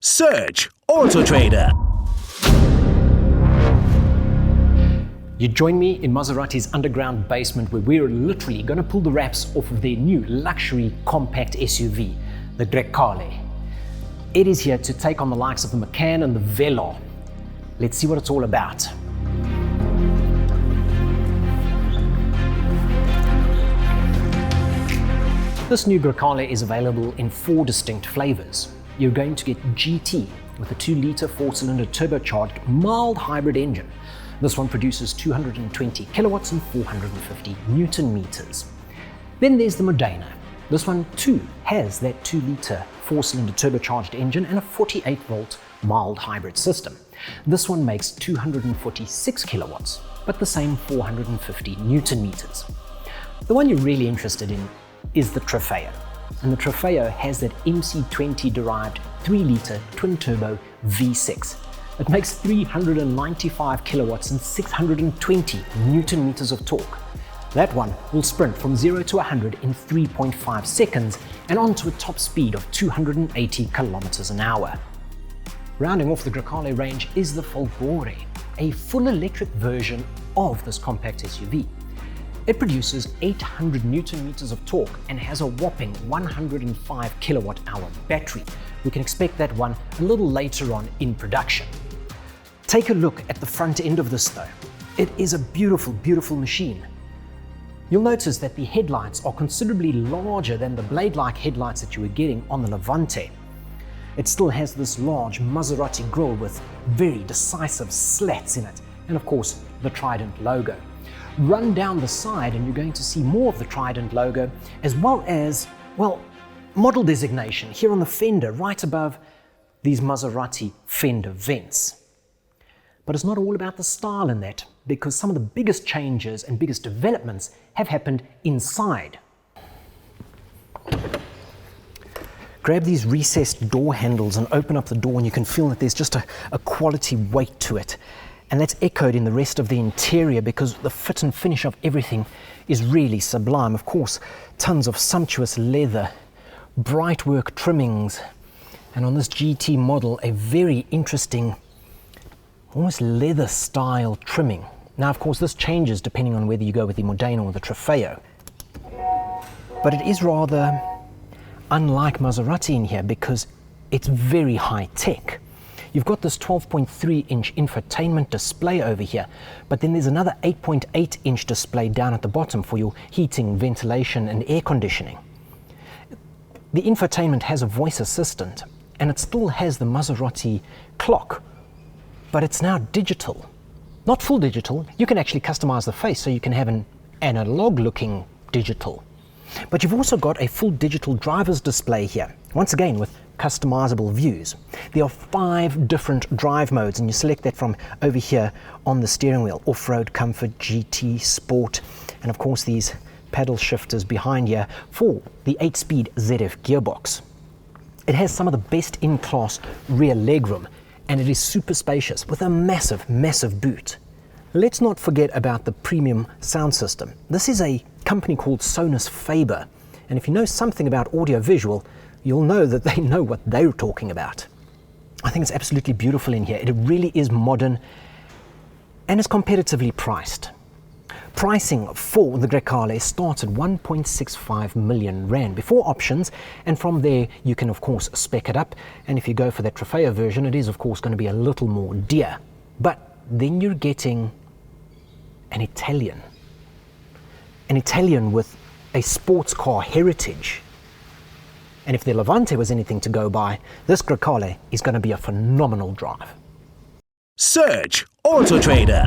Search Autotrader. You join me in Maserati's underground basement where we're literally going to pull the wraps off of their new luxury compact SUV, the Grecale. It is here to take on the likes of the Macan and the Velar. Let's see what it's all about. This new Grecale is available in 4 distinct flavors. You're going to get GT with a 2-litre 4-cylinder turbocharged mild hybrid engine. This one produces 220 kilowatts and 450 Newton meters. Then there's the Modena. This one too has that 2-litre 4-cylinder turbocharged engine and a 48-volt mild hybrid system. This one makes 246 kilowatts, but the same 450 Newton meters. The one you're really interested in is the Trofeo. And the Trofeo has that MC20-derived 3-litre twin-turbo V6. It makes 395 kilowatts and 620 Newton meters of torque. That one will sprint from 0 to 100 in 3.5 seconds and onto a top speed of 280 kilometers an hour. Rounding off the Grecale range is the Folgore, a full electric version of this compact SUV. It produces 800 Newton meters of torque and has a whopping 105 kilowatt hour battery. We can expect that one a little later on in production. Take a look at the front end of this though. It is a beautiful, beautiful machine. You'll notice that the headlights are considerably larger than the blade-like headlights that you were getting on the Levante. It still has this large Maserati grille with very decisive slats in it, and of course the Trident logo. Run down the side and you're going to see more of the Trident logo, as well as, well, model designation here on the fender right above these Maserati fender vents. But it's not all about the style in that, because some of the biggest changes and biggest developments have happened inside. Grab these recessed door handles and open up the door and you can feel that there's just a quality weight to it. And that's echoed in the rest of the interior because the fit and finish of everything is really sublime. Of course, tons of sumptuous leather, bright work trimmings, and on this GT model, a very interesting, almost leather style trimming. Now, of course, this changes depending on whether you go with the Modena or the Trofeo. But it is rather unlike Maserati in here because it's very high tech. You've got this 12.3-inch infotainment display over here, but then there's another 8.8-inch display down at the bottom for your heating, ventilation, and air conditioning. The infotainment has a voice assistant, and it still has the Maserati clock, but it's now digital. Not full digital, you can actually customize the face so you can have an analog-looking digital. But you've also got a full digital driver's display here, once again with customizable views. There are 5 different drive modes and you select that from over here on the steering wheel: off-road, comfort, GT, sport, and of course these paddle shifters behind here for the 8-speed ZF gearbox. It has some of the best in-class rear legroom and it is super spacious with a massive, massive boot. Let's not forget about the premium sound system. This is a company called Sonus Faber, and if you know something about audio-visual, you'll know that they know what they're talking about. I think it's absolutely beautiful in here. It really is modern and is competitively priced. Pricing for the Grecale starts at 1.65 million rand before options, and from there you can of course spec it up, and if you go for that Trofeo version it is of course going to be a little more dear. But then you're getting an Italian with a sports car heritage. And if the Levante was anything to go by, this Grecale is going to be a phenomenal drive. Search Autotrader.